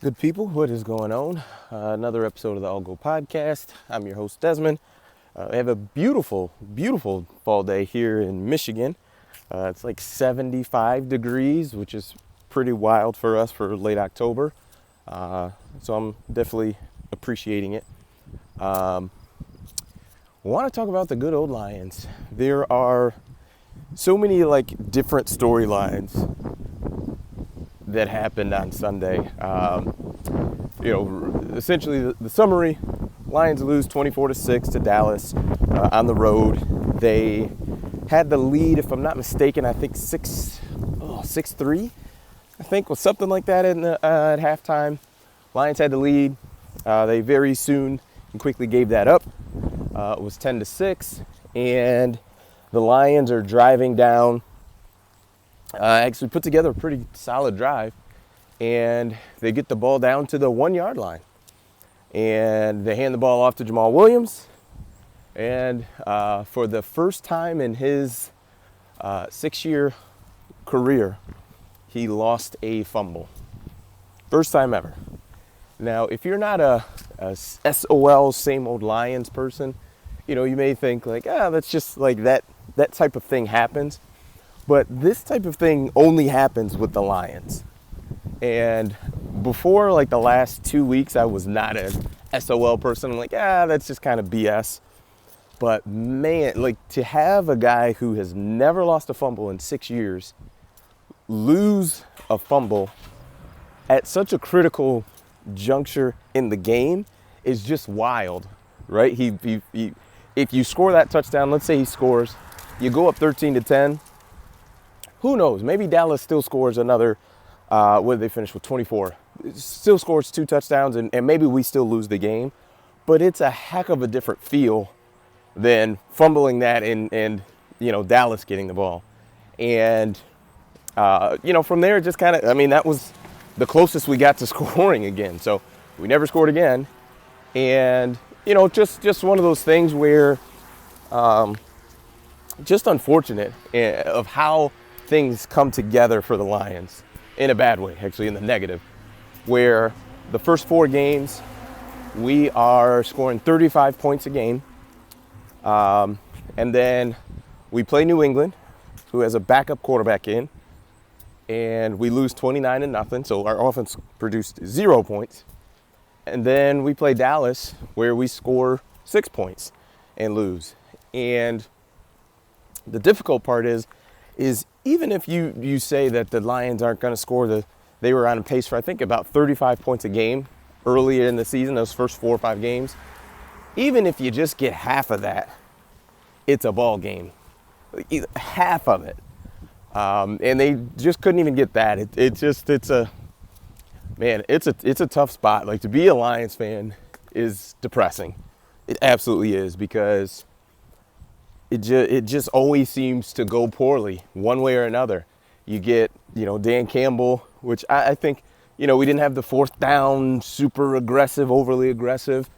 Good people, what is going on? Another episode of the All Go podcast. I'm your host, Desmond. I have a beautiful, beautiful fall day here in Michigan. It's like 75 degrees, which is pretty wild for us for late October. So I'm definitely appreciating it. I want to talk about the good old Lions. There are so many different storylines that happened on Sunday. Essentially the summary: Lions lose 24-6 to Dallas on the road. They had the lead, if I'm not mistaken, I think 6-3. I think was something like that at halftime. Lions had the lead. They very soon and quickly gave that up. It was 10-6, and the Lions are driving down. Actually put together a pretty solid drive, and they get the ball down to the 1-yard line, and they hand the ball off to Jamal Williams, and for the first time in his 6-year career, he lost a fumble. First time ever. Now, if you're not a SOL, same old Lions person, you may think that's just that type of thing happens. But this type of thing only happens with the Lions. And before the last 2 weeks, I was not an SOL person. I'm that's just kind of BS. But man, to have a guy who has never lost a fumble in 6 years lose a fumble at such a critical juncture in the game is just wild, right? He if you score that touchdown, let's say he scores, you go up 13-10. Who knows? Maybe Dallas still scores another, what did they finish with, 24? Still scores 2 touchdowns, and maybe we still lose the game. But it's a heck of a different feel than fumbling that and Dallas getting the ball. And, from there, just kind of, that was the closest we got to scoring again. So we never scored again. And, just one of those things where just unfortunate of how things come together for the Lions in a bad way, actually in the negative, where the first 4 games we are scoring 35 points a game, and then we play New England, who has a backup quarterback in, and we lose 29-0, so our offense produced 0 points. And then we play Dallas, where we score 6 points and lose. And the difficult part is even if you say that the Lions aren't going to score, they were on a pace for, I think, about 35 points a game earlier in the season, those first 4 or 5 games. Even if you just get half of that, it's a ball game. Half of it. And they just couldn't even get that. It's a tough spot. To be a Lions fan is depressing. It absolutely is, because it just always seems to go poorly one way or another. You get, Dan Campbell, which I think, we didn't have the 4th down, super aggressive, overly aggressive.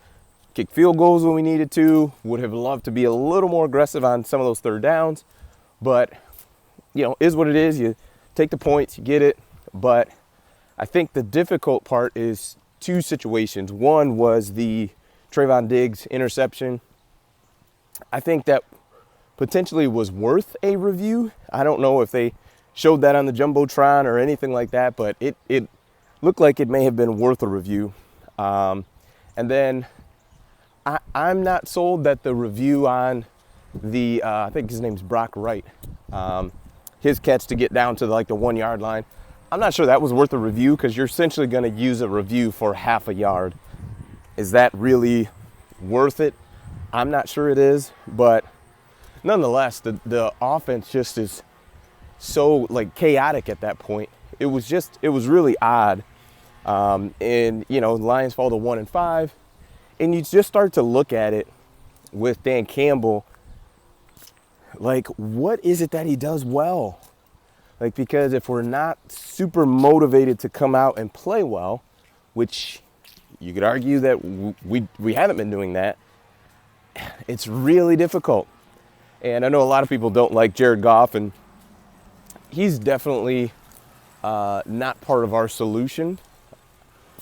Kick field goals when we needed to. Would have loved to be a little more aggressive on some of those 3rd downs. But, is what it is. You take the points, you get it. But I think the difficult part is 2 situations. One was the Trayvon Diggs interception. I think that potentially was worth a review. I don't know if they showed that on the Jumbotron or anything like that, but it looked like it may have been worth a review. And then I'm not sold that the review on the, I think his name's Brock Wright, his catch to get down to the 1-yard line, I'm not sure that was worth a review, because you're essentially going to use a review for half a yard. Is that really worth it? I'm not sure it is, but nonetheless, the offense just is so chaotic at that point. It was really odd. And Lions fall to 1-5, and you just start to look at it with Dan Campbell. What is it that he does well? Because if we're not super motivated to come out and play well, which you could argue that we haven't been doing that, it's really difficult. And I know a lot of people don't like Jared Goff, and he's definitely not part of our solution.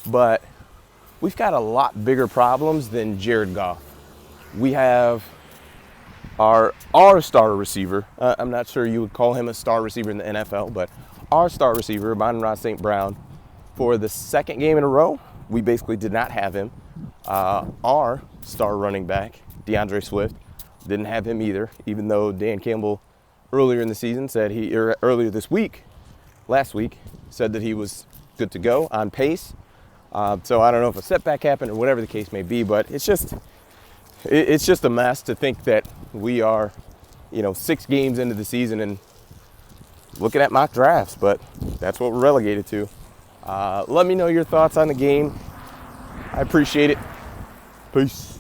but we've got a lot bigger problems than Jared Goff. We have our star receiver. I'm not sure you would call him a star receiver in the NFL, but our star receiver, Amon-Ra St. Brown, for the second game in a row, we basically did not have him. Our star running back, DeAndre Swift, didn't have him either, even though Dan Campbell earlier in the season said earlier this week, last week, said that he was good to go, on pace. So I don't know if a setback happened or whatever the case may be, but it's just a mess to think that we are, 6 games into the season and looking at mock drafts, but that's what we're relegated to. Let me know your thoughts on the game. I appreciate it. Peace.